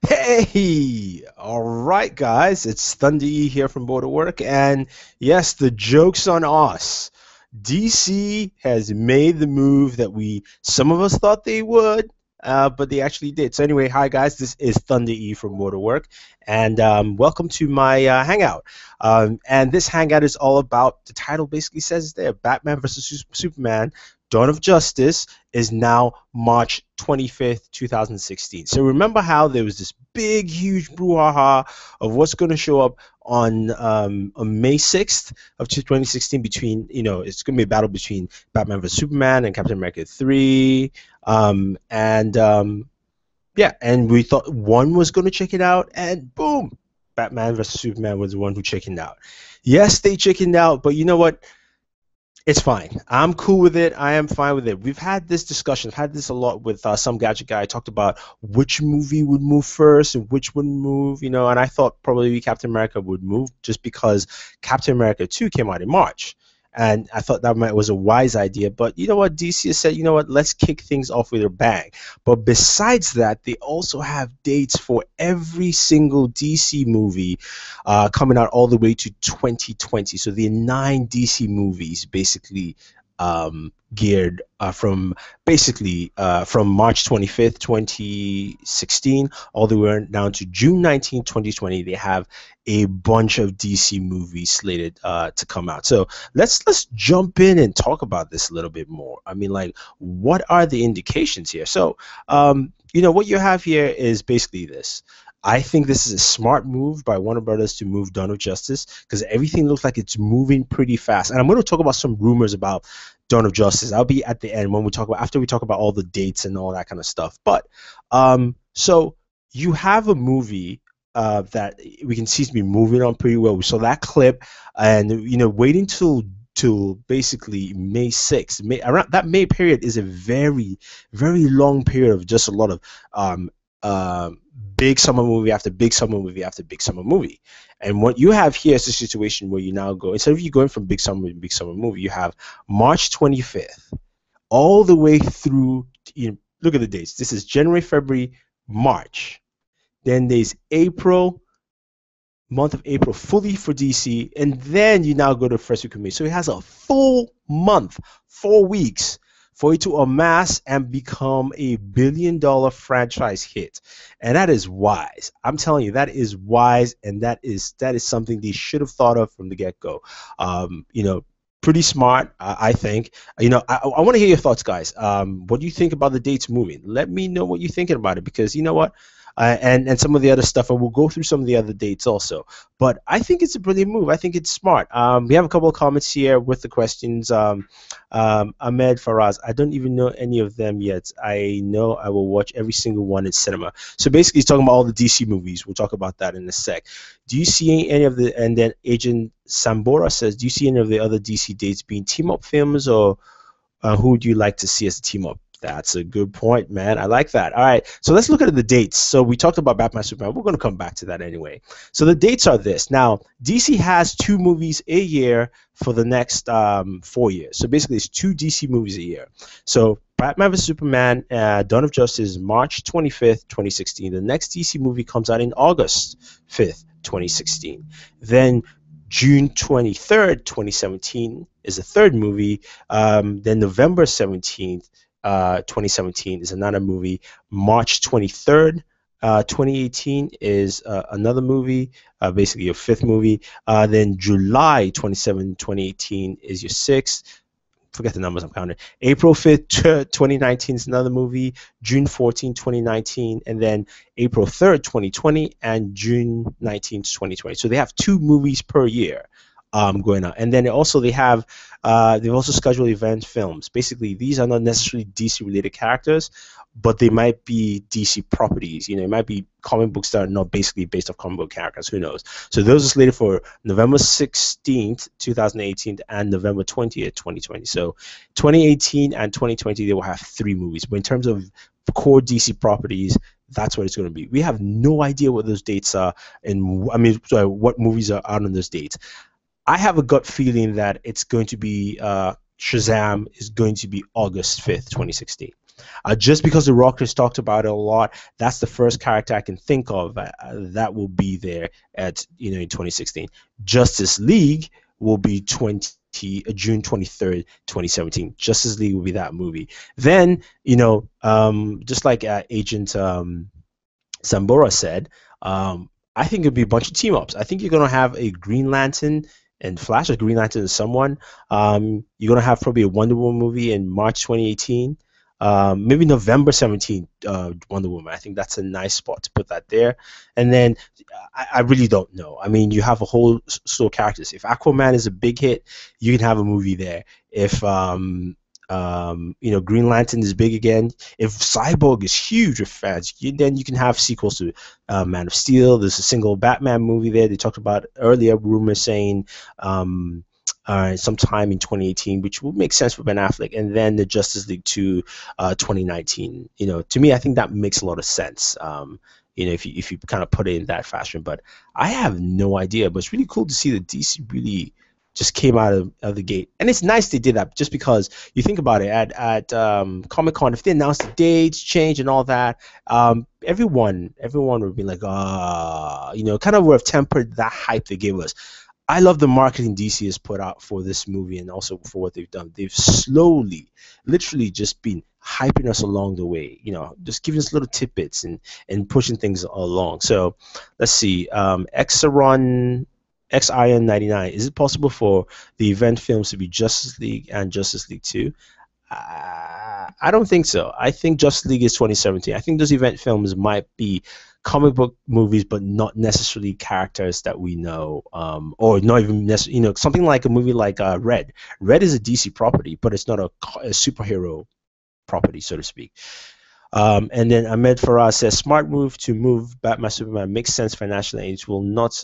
Hey, all right, guys, it's Thunder E here from Borderwork, and yes, the joke's on us. DC has made the move that some of us thought they would, but they actually did. So anyway, hi guys, this is Thunder E from Borderwork, and welcome to my hangout. And this hangout is all about the title basically says it's there: Batman versus Superman. Dawn of Justice is now March 25th, 2016. So remember how there was this big, huge brouhaha of what's going to show up on May 6th of 2016 between, it's going to be a battle between Batman vs. Superman and Captain America 3. Yeah, and we thought one was going to check it out, and boom, Batman vs. Superman was the one who chickened out. Yes, they chickened out, but you know what? It's fine. I'm cool with it. I am fine with it. We've had this discussion. I've had this a lot with some gadget guy. I talked about which movie would move first and which wouldn't move, and I thought probably Captain America would move just because Captain America 2 came out in March. And I thought was a wise idea. But you know what? DC has said, you know what? Let's kick things off with a bang. But besides that, they also have dates for every single DC movie coming out all the way to 2020. So the 9 DC movies basically geared from March 25th, 2016, all the way down to June 19th, 2020. They have a bunch of DC movies slated to come out. So let's jump in and talk about this a little bit more. I mean, like, what are the indications here? So, what you have here is basically this. I think this is a smart move by Warner Brothers to move Dawn of Justice because everything looks like it's moving pretty fast. And I'm going to talk about some rumors about Dawn of Justice. I'll be at the end when after we talk about all the dates and all that kind of stuff. But so you have a movie that we can see to be moving on pretty well. We saw that clip, and waiting till basically May 6th. Around that May period is a very, very long period of just a lot of big summer movie after big summer movie after big summer movie. And what you have here is a situation where you now go, instead of you going from big summer to big summer movie, you have March 25th all the way through, look at the dates. This is January, February, March. Then there's month of April fully for DC, and then you now go to the first week of May. So it has a full month, 4 weeks, for it to amass and become a billion-dollar franchise hit. And that is wise. I'm telling you, that is wise, and that is something they should have thought of from the get-go. Pretty smart, I think. I want to hear your thoughts, guys. What do you think about the dates moving? Let me know what you're thinking about it, because you know what? And some of the other stuff, and we'll go through some of the other dates also. But I think it's a brilliant move. I think it's smart. We have a couple of comments here with the questions. Ahmed Faraz, I don't even know any of them yet. I know I will watch every single one in cinema. So basically, he's talking about all the DC movies. We'll talk about that in a sec. Do you see any of the? And then Agent Sambora says, do you see any of the other DC dates being team-up films, or who would you like to see as a team-up? That's a good point, man. I like that. All right, so let's look at the dates. So we talked about Batman Superman. We're going to come back to that anyway. So the dates are this. Now, DC has 2 movies a year for the next 4 years. So basically, it's 2 DC movies a year. So Batman vs. Superman, Dawn of Justice, March 25th, 2016. The next DC movie comes out in August 5th, 2016. Then June 23rd, 2017 is the third movie. Then November 17th, 2017 is another movie. March 23rd, 2018 is another movie, basically your 5th movie. Then July 27, 2018 is your 6th. Forget the numbers I'm counting. April 5th, 2019 is another movie. June 14, 2019, and then April 3rd, 2020, and June 19th, 2020. So they have 2 movies per year going on. And then also they've also scheduled event films. Basically, these are not necessarily DC related characters, but they might be DC properties. It might be comic books that are not basically based off comic book characters. Who knows? So those are slated for November 16th, 2018, and November 20th, 2020. So 2018 and 2020, they will have 3 movies. But in terms of core DC properties, that's what it's going to be. We have no idea what those dates are, and what movies are out on those dates. I have a gut feeling that it's going to be Shazam is going to be August 5th, 2016. Just because The Rock has talked about it a lot, that's the first character I can think of that will be there at in 2016. Justice League will be June 23rd, 2017. Justice League will be that movie. Then just like Agent Sambora said, I think it'll be a bunch of team ups. I think you're gonna have a Green Lantern and Flash, a Green Lantern and someone. You're gonna have probably a Wonder Woman movie in March 2018. Maybe November 17th, Wonder Woman. I think that's a nice spot to put that there. And then I really don't know. I mean, you have a whole slew of characters. If Aquaman is a big hit, you can have a movie there. If Green Lantern is big again. If Cyborg is huge with fans, then you can have sequels to Man of Steel. There's a single Batman movie there. They talked about earlier rumors saying sometime in 2018, which would make sense for Ben Affleck, and then the Justice League 2 2019. To me, I think that makes a lot of sense. If you kind of put it in that fashion, but I have no idea. But it's really cool to see that DC really just came out of the gate, and it's nice they did that. Just because you think about it, at Comic-Con, if they announced the dates change and all that, everyone would be like, kind of would have tempered that hype they gave us. I love the marketing DC has put out for this movie and also for what they've done. They've slowly, literally just been hyping us along the way, just giving us little tidbits and pushing things along. So let's see, Xion 99. Is it possible for the event films to be Justice League and Justice League 2? I don't think so. I think Justice League is 2017. I think those event films might be comic book movies, but not necessarily characters that we know, or not even necessarily, something like a movie like Red. Red is a DC property, but it's not a superhero property, so to speak. And then Ahmed Farah says, smart move to move Batman Superman makes sense financially. It will not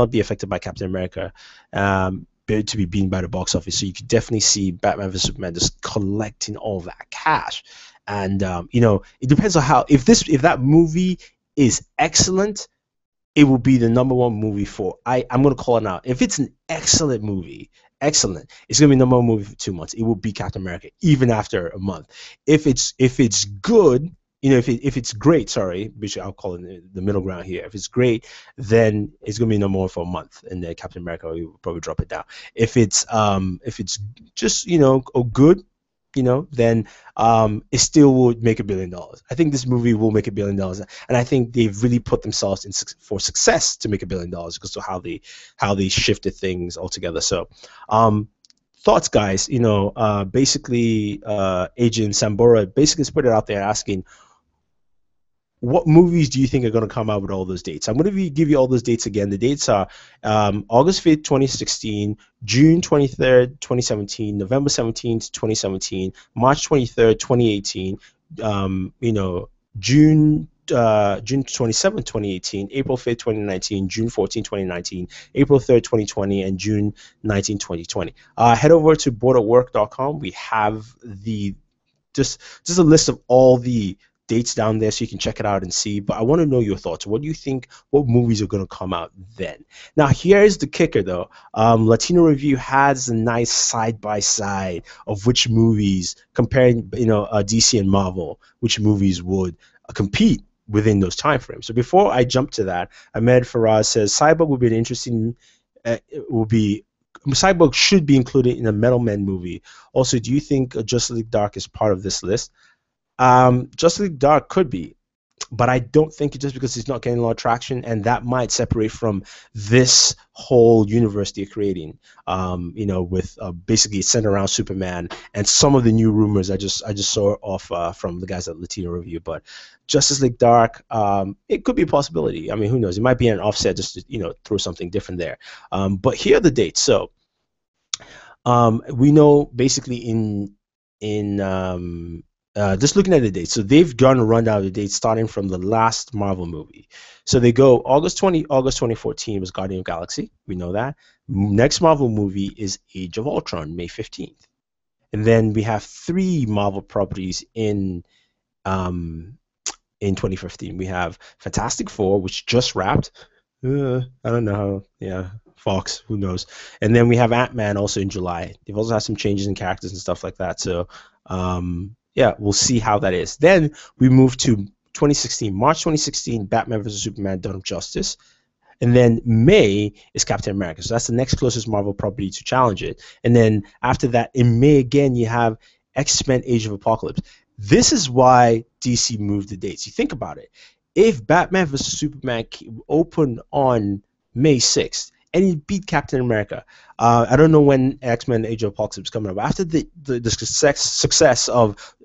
be affected by Captain America to be beaten by the box office. So you could definitely see Batman vs Superman just collecting all that cash. And it depends on how, if that movie is excellent, it will be the number one movie for, I'm gonna call it now. If it's an excellent movie, it's gonna be number one movie for 2 months. It will be Captain America even after a month. If it's good, if it's great, sorry, which I'll call it the middle ground here. If it's great, then it's gonna be number one for a month, and then Captain America will probably drop it down. If it's just good, then it still would make $1 billion. I think this movie will make $1 billion, and I think they've really put themselves in for success to make $1 billion because of how they shifted things altogether. So, thoughts, guys. Basically, Agent Sambora basically put it out there asking, what movies do you think are going to come out with all those dates? I'm going to give you all those dates again. The dates are August 5th, 2016, June 23rd, 2017, November 17th, 2017, March 23rd, 2018, June 27th, 2018, April 5th, 2019, June 14th, 2019, April 3rd, 2020, and June 19th, 2020. Head over to Booredatwork.com. We have just a list of all the dates down there so you can check it out and see. But I want to know your thoughts. What do you think? What movies are going to come out then? Now, here's the kicker, though. Latino Review has a nice side-by-side of which movies, comparing DC and Marvel, which movies would compete within those time frames. So before I jump to that, Ahmed Faraz says Cyborg would be an interesting. Cyborg should be included in a Metal Men movie. Also, do you think Justice League Dark is part of this list? Justice League Dark could be, but I don't think it's just because it's not getting a lot of traction, and that might separate from this whole universe they're creating. With basically it's centered around Superman and some of the new rumors I just saw off from the guys at Latino Review. But Justice League Dark, it could be a possibility. I mean, who knows? It might be an offset just to throw something different there. But here are the dates. So we know basically in just looking at the dates, so they've done a rundown of the dates starting from the last Marvel movie. So they go August 2014 was Guardian of the Galaxy. We know that. Next Marvel movie is Age of Ultron, May 15th. And then we have 3 Marvel properties in 2015. We have Fantastic Four, which just wrapped. I don't know. Yeah, Fox, who knows? And then we have Ant-Man also in July. They've also had some changes in characters and stuff like that. So Yeah, we'll see how that is. Then we move to 2016, March 2016, Batman vs Superman: Dawn of Justice. And then May is Captain America. So that's the next closest Marvel property to challenge it. And then after that, in May again, you have X-Men Age of Apocalypse. This is why DC moved the dates. You think about it. If Batman vs. Superman opened on May 6th and he beat Captain America, I don't know when X-Men Age of Apocalypse is coming up. After the success of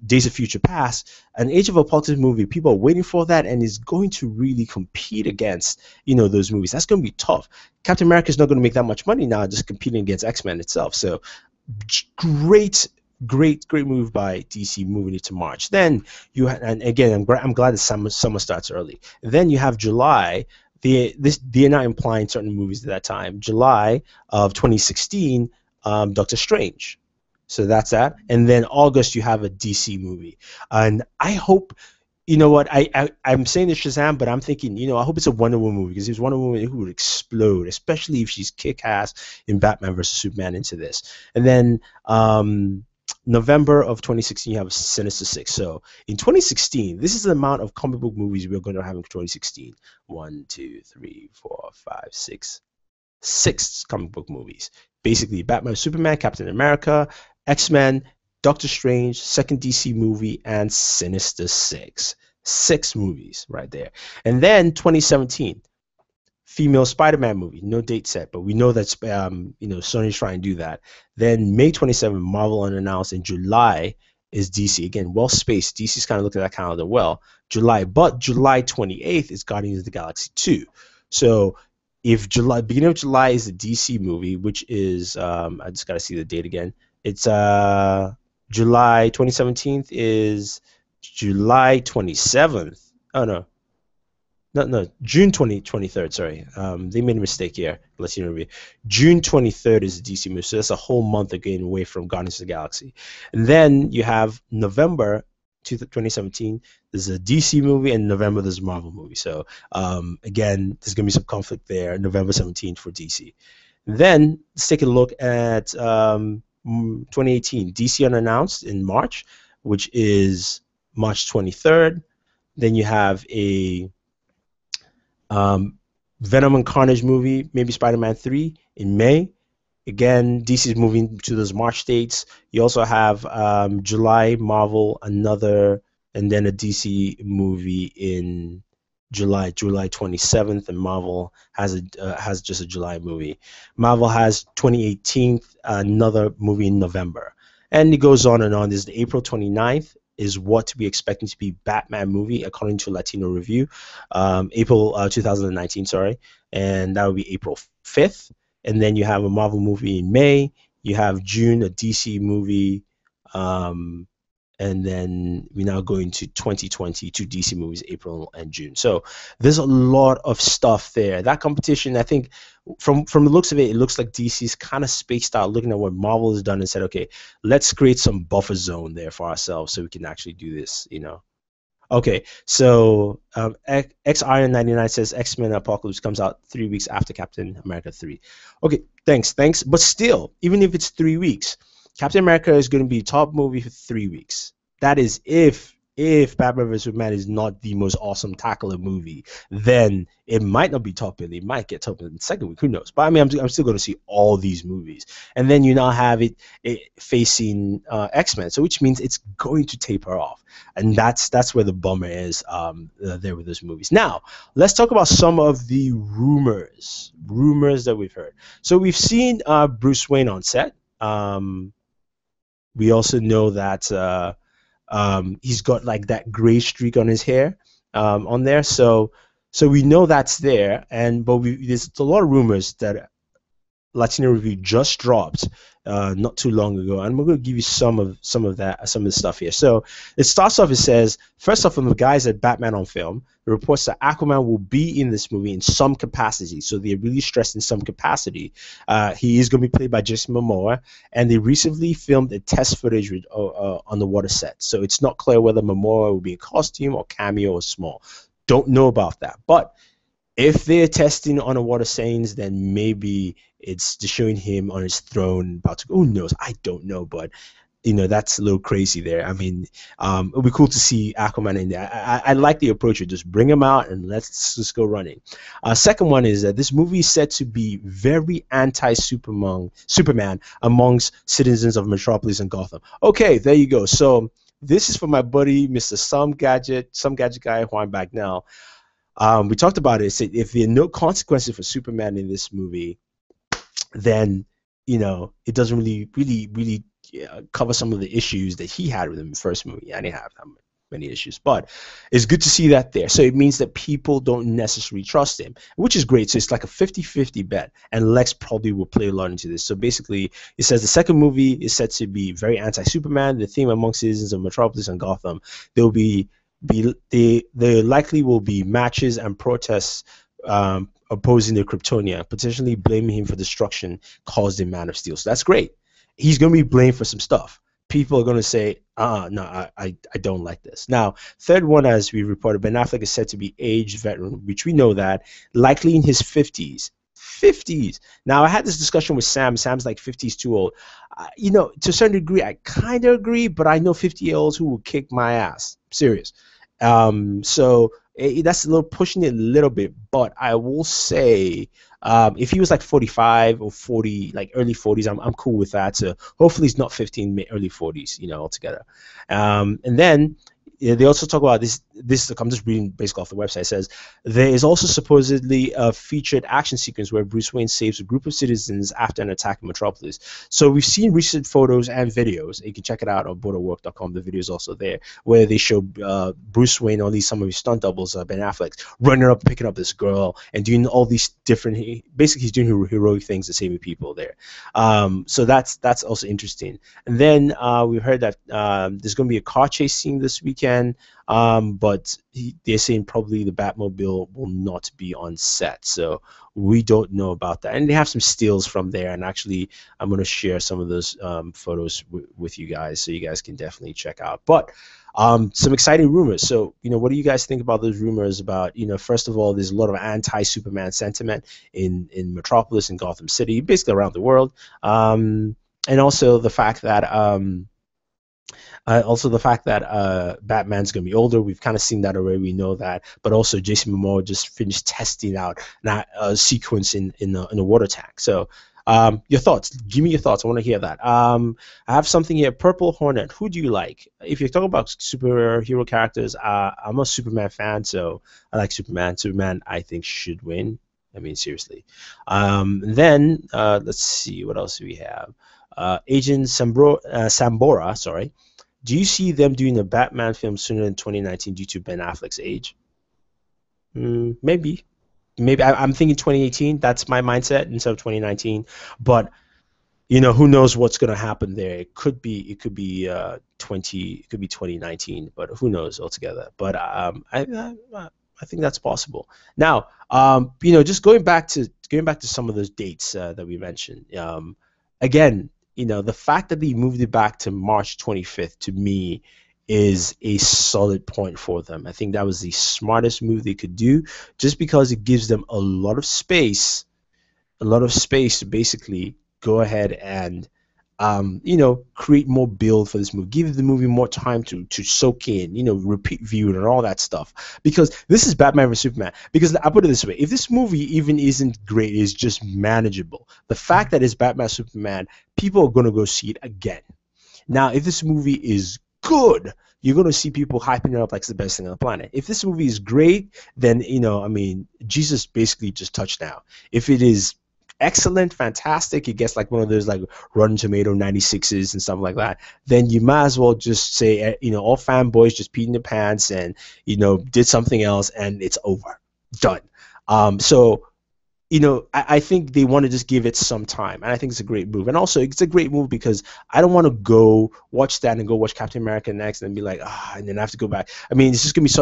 Days of Future Past, an Age of Apocalypse movie, people are waiting for that, and is going to really compete against those movies. That's going to be tough. Captain America is not going to make that much money now just competing against X-Men itself. So great move by DC moving it to March. Then and again, I'm glad the summer starts early. Then you have July. They're not implying certain movies at that time. July of 2016, Doctor Strange. So that's that. And then August, you have a DC movie. And I hope, you know what, I'm saying this Shazam, but I'm thinking, I hope it's a Wonder Woman movie, because if it's Wonder Woman, who would explode, especially if she's kick-ass in Batman versus Superman into this. And then November of 2016, you have Sinister Six. So in 2016, this is the amount of comic book movies we're going to have in 2016. 1, 2, 3, 4, 5, 6. 6 comic book movies. Basically, Batman, Superman, Captain America, X-Men, Doctor Strange, second DC movie, and Sinister Six. 6 movies right there. And then 2017, female Spider-Man movie. No date set, but we know that Sony's trying to do that. Then May 27, Marvel unannounced. In July is DC. Again, well spaced. DC's kind of looked at that calendar well. But July 28th is Guardians of the Galaxy 2. So if beginning of July is the DC movie, which is I just gotta see the date again. It's July 2017 is July 27th. Oh no, June 23rd. Sorry, they made a mistake here. Let's see review. June 23rd is the DC movie, so that's a whole month again away from Guardians of the Galaxy. And then you have November 2017. There's a DC movie, and November there's a Marvel movie. So again, there's gonna be some conflict there. November 17th for DC. And then let's take a look at 2018. DC unannounced in March, which is March 23rd. Then you have a Venom and Carnage movie, maybe Spider-Man 3 in May. Again, DC is moving to those March dates. You also have July, Marvel, another, and then a DC movie in July 27th, and Marvel has just a July movie. Marvel has 2018, another movie in November. And it goes on and on. There's the April 29th is what to be expecting to be Batman movie, according to Latino Review. April 2019, sorry. And that would be April 5th. And then you have a Marvel movie in May. You have June, a DC movie. And then we now go into 2020, 2 DC movies, April and June. So there's a lot of stuff there. That competition, I think, from the looks of it, it looks like DC's kind of spaced out, looking at what Marvel has done and said, okay, let's create some buffer zone there for ourselves so we can actually do this, Okay, so X Iron 99 says X-Men Apocalypse comes out 3 weeks after Captain America 3. Okay, thanks. But still, even if it's 3 weeks, Captain America is going to be top movie for 3 weeks. That is if Batman vs Superman is not the most awesome tackler movie, then it might not be top billing. It might get top in the second week. Who knows? But I mean, I'm still going to see all these movies. And then you now have it facing X-Men, so which means it's going to taper off. And that's where the bummer is there with those movies. Now, let's talk about some of the rumors that we've heard. So we've seen Bruce Wayne on set. We also know that he's got like that gray streak on his hair on there. So we know that's there. But there's a lot of rumors that Latino Review just dropped not too long ago, and we're going to give you some of the stuff here. So it starts off. It says, first off, from the guys at Batman on Film, the reports that Aquaman will be in this movie in some capacity. So they're really stressed in some capacity. He is going to be played by Jason Momoa, and they recently filmed a test footage on the water set. So it's not clear whether Momoa will be in costume or cameo or small. Don't know about that, but if they're testing on a water scenes, then maybe it's just showing him on his throne about to go. Who knows? I don't know, but that's a little crazy there. I mean, it'll be cool to see Aquaman in there. I like the approach of just bring him out and let's just go running. Second one is that this movie is said to be very Superman amongst citizens of Metropolis and Gotham. Okay, there you go. So this is for my buddy, Mr. Some Gadget Guy, Juan Bagnell. We talked about it. Said if there are no consequences for Superman in this movie, then it doesn't really cover some of the issues that he had with him in the first movie. I didn't have that many issues, but it's good to see that there. So it means that people don't necessarily trust him, which is great. So it's like a 50-50 bet, and Lex probably will play a lot into this. So basically, it says the second movie is said to be very anti-Superman. The theme among citizens of Metropolis and Gotham, there likely will be matches and protests opposing the Kryptonian, potentially blaming him for destruction caused in Man of Steel. So that's great. He's going to be blamed for some stuff. People are going to say, no, I don't like this. Now, third one, as we reported, Ben Affleck is said to be aged veteran, which we know that, likely in his 50s. 50s. Now, I had this discussion with Sam. Sam's like 50s too old. To a certain degree, I kind of agree, but I know 50-year-olds who will kick my ass. I'm serious. So that's a little pushing it a little bit, but I will say if he was like 45 or 40, like early 40s, I'm cool with that. So hopefully he's not 15, early 40s, altogether. And then they also talk about this. I'm just reading basically off the website. It says there is also supposedly a featured action sequence where Bruce Wayne saves a group of citizens after an attack in Metropolis. So we've seen recent photos and videos. You can check it out on Booredatwork.com. The video is also there, where they show Bruce Wayne, or at least some of his stunt doubles, Ben Affleck, running up, picking up this girl, and doing all these different. Basically, he's doing heroic things to saving people there. So that's also interesting. And then we heard that there's going to be a car chase scene this weekend. But they're saying probably the Batmobile will not be on set, so we don't know about that. And they have some stills from there, and actually I'm going to share some of those photos with you guys, so you guys can definitely check out. But some exciting rumors. So what do you guys think about those rumors about, first of all, there's a lot of anti-Superman sentiment in Metropolis and Gotham City, basically around the world, and also the fact that Batman's going to be older. We've kind of seen that already. We know that. But also, Jason Momoa just finished testing out a sequence in a water tank. So your thoughts. Give me your thoughts. I want to hear that. I have something here. Purple Hornet. Who do you like? If you're talking about superhero characters, I'm a Superman fan, so I like Superman. Superman, I think, should win. I mean, seriously. Then let's see. What else do we have? Agent Sambora, sorry. Do you see them doing a Batman film sooner than 2019 due to Ben Affleck's age? Maybe. I'm thinking 2018. That's my mindset instead of 2019. But who knows what's going to happen there? It could be 2019, but who knows altogether? But I think that's possible. Now, just going back to some of those dates that we mentioned. Again. The fact that they moved it back to March 25th, to me, is a solid point for them. I think that was the smartest move they could do, just because it gives them a lot of space to basically go ahead and, create more build for this movie, give the movie more time to soak in, repeat view it and all that stuff. Because this is Batman vs Superman. Because I put it this way: if this movie even isn't great, it's just manageable. The fact that it's Batman Superman, people are gonna go see it again. Now, if this movie is good, you're gonna see people hyping it up like it's the best thing on the planet. If this movie is great, then Jesus basically just touched down. If it is excellent, fantastic, it gets like one of those like Rotten Tomato 96s and stuff like that, then you might as well just say, all fanboys just peed in their pants and, did something else, and it's over. Done. So I think they want to just give it some time, and I think it's a great move. And also, it's a great move because I don't want to go watch that and go watch Captain America next and be like, and then I have to go back. I mean, it's just going to be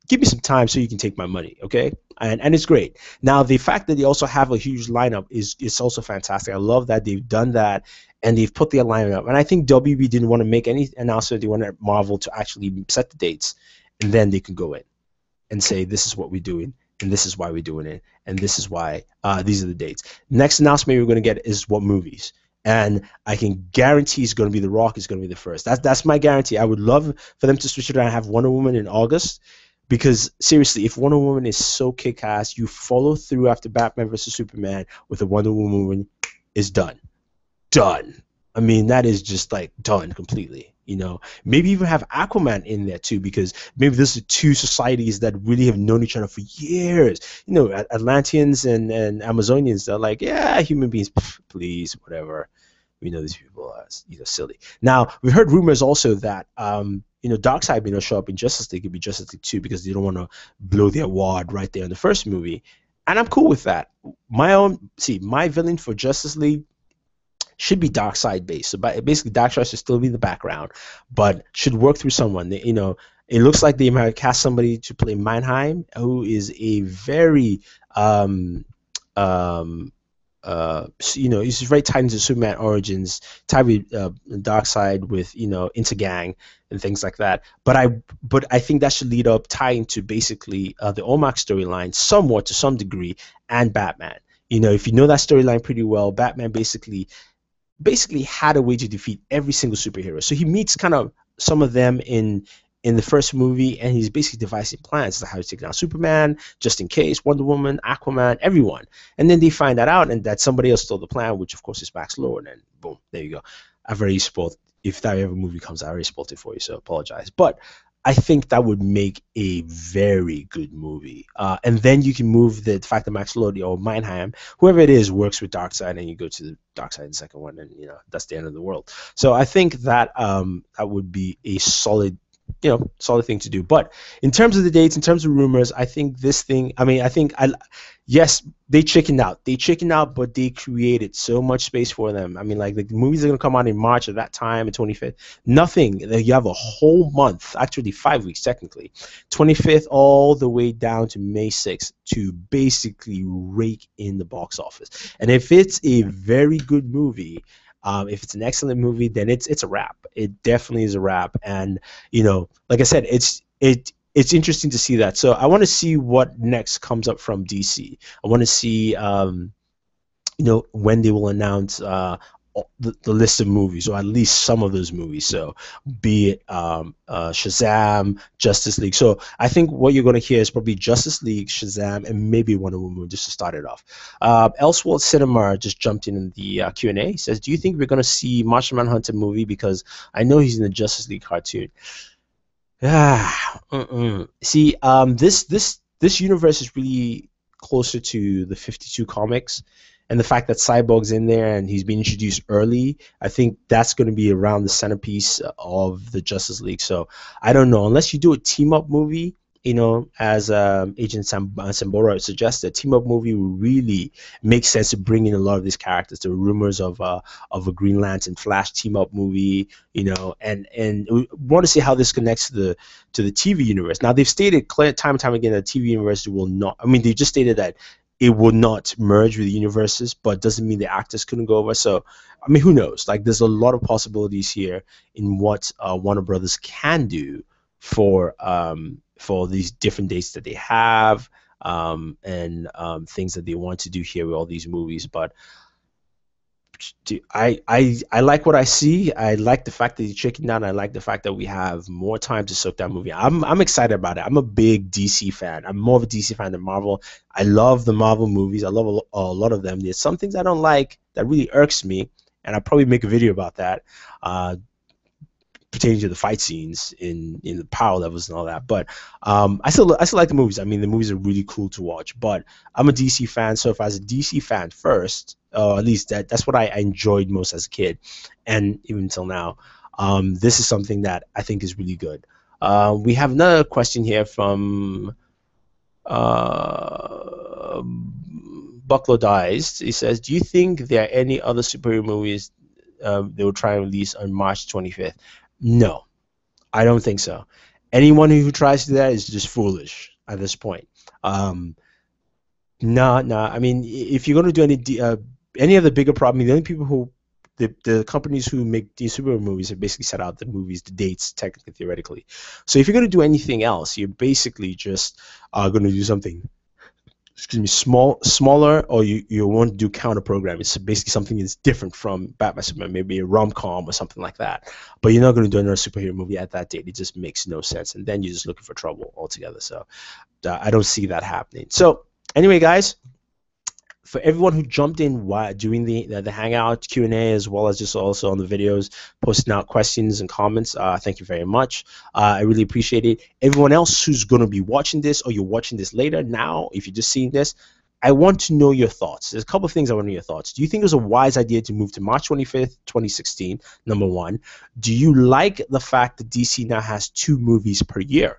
give me some time so you can take my money, okay? And it's great. Now, the fact that they also have a huge lineup is also fantastic. I love that they've done that, and they've put their lineup. And I think WB didn't want to make any announcement. They wanted Marvel to actually set the dates, and then they can go in and say, this is what we're doing, and this is why we're doing it, and this is why these are the dates. Next announcement we're going to get is what movies. and I can guarantee it's going to be The Rock is going to be the first. That's my guarantee. I would love for them to switch it around and have Wonder Woman in August, because seriously, if Wonder Woman is so kick-ass, you follow through after Batman versus Superman with a Wonder Woman is done. Done. I mean, that is just like done completely. Maybe even have Aquaman in there too, because maybe these are two societies that really have known each other for years. Atlanteans and Amazonians. They're like, yeah, human beings, please, whatever. We know these people are, silly. Now we heard rumors also that Darkseid may not show up in Justice League. It'd be Justice League 2 because they don't want to blow their wad right there in the first movie, and I'm cool with that. My villain for Justice League should be Darkseid based. So basically, Darkseid should still be in the background, but should work through someone. It looks like they might cast somebody to play Mannheim, who is a very he's very tied into Superman origins, tied with Darkseid with Intergang and things like that. But I think that should lead up tie into basically the Olmec storyline somewhat to some degree, and Batman. If you know that storyline pretty well, Batman basically had a way to defeat every single superhero. So he meets kind of some of them in the first movie, and he's basically devising plans to how to take down Superman, just in case, Wonder Woman, Aquaman, everyone. And then they find that out, and that somebody else stole the plan, which of course is Max Lord, and boom, there you go. I've already spoiled. If that ever movie comes out, I already spoiled it for you, so apologize. But I think that would make a very good movie. And then you can move the fact that Max Lord or Mannheim, whoever it is, works with Darkseid, and you go to the Darkseid in the second one, and that's the end of the world. So I think that that would be a solid thing to do. But in terms of the dates, in terms of rumors, I think this thing, yes, they chickened out, but they created so much space for them. I mean, like, the movies are going to come out in March at that time, the 25th. Nothing. You have a whole month, actually 5 weeks technically, 25th all the way down to May 6th to basically rake in the box office. And if it's a very good movie, if it's an excellent movie, then it's a wrap. It definitely is a wrap. And like I said, it's interesting to see that. So I want to see what next comes up from DC. I want to see when they will announce the list of movies, or at least some of those movies. So be it Shazam, Justice League. So I think what you're going to hear is probably Justice League, Shazam, and maybe Wonder Woman, just to start it off. Elseworld Cinema just jumped in the Q&A. He says, do you think we're going to see Martian Manhunter movie? Because I know he's in the Justice League cartoon. See, this universe is really closer to the 52 comics. And the fact that Cyborg's in there and he's being introduced early, I think that's going to be around the centerpiece of the Justice League. So I don't know, unless you do a team-up movie, as Agent Sambora suggested, a team-up movie would really make sense to bring in a lot of these characters. There were rumors of a Green Lantern Flash team-up movie, and we want to see how this connects to the TV universe. Now, they've stated time and time again that the TV universe will not. I mean, they just stated that it would not merge with the universes, but doesn't mean the actors couldn't go over. So, I mean, who knows? Like, there's a lot of possibilities here in what Warner Brothers can do for these different dates that they have, and things that they want to do here with all these movies. But I like what I see. I like the fact that you're checking down. I like the fact that we have more time to soak that movie. I'm excited about it. I'm a big DC fan. I'm more of a DC fan than Marvel. I love the Marvel movies. I love a lot of them. There's some things I don't like that really irks me, and I'll probably make a video about that, pertaining to the fight scenes in the power levels and all that. But I still like the movies. I mean, the movies are really cool to watch. But I'm a DC fan, so if I was a DC fan first, at least that's what I enjoyed most as a kid, and even until now, this is something that I think is really good. We have another question here from Bucklodized. He says, do you think there are any other superhero movies they will try and release on March 25th? No, I don't think so. Anyone who tries to do that is just foolish at this point. No. I mean, if you're going to do any of the bigger problem, the only people who the companies who make these superhero movies have basically set out the movies, the dates, technically, theoretically. So if you're going to do anything else, you're basically just going to do something excuse me, smaller, or you want to do counter program. It's basically something that's different from Batman Superman, maybe a rom-com or something like that. But you're not going to do another superhero movie at that date. It just makes no sense, and then you're just looking for trouble altogether. So I don't see that happening. So anyway, guys, for everyone who jumped in while doing the hangout Q&A, as well as just also on the videos posting out questions and comments, thank you very much. I really appreciate it. Everyone else who's going to be watching this, or you're watching this later now, if you're just seeing this, I want to know your thoughts. There's a couple of things I want to know your thoughts. Do you think it was a wise idea to move to March 25th, 2016? Number one. Do you like the fact that DC now has 2 movies per year?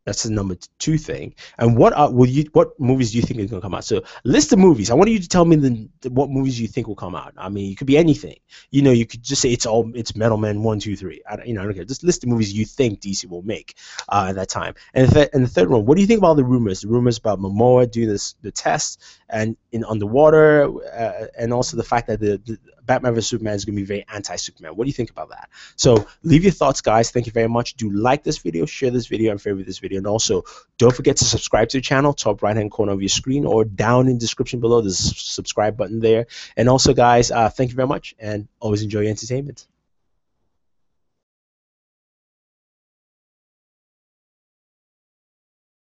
That's the number 2 thing. And what movies do you think are going to come out? So list the movies. I want you to tell me what movies you think will come out. I mean, it could be anything. You could just say it's Metal Man 1, 2, 3. I don't care. Just list the movies you think DC will make at that time. And the third one, what do you think about the rumors? The rumors about Momoa doing the test and in underwater, and also the fact that the Batman vs Superman is going to be very anti-Superman. What do you think about that? So leave your thoughts, guys. Thank you very much. Do like this video, share this video, and favorite this video. And also, don't forget to subscribe to the channel, top right-hand corner of your screen, or down in the description below. There's a subscribe button there. And also, guys, thank you very much, and always enjoy your entertainment.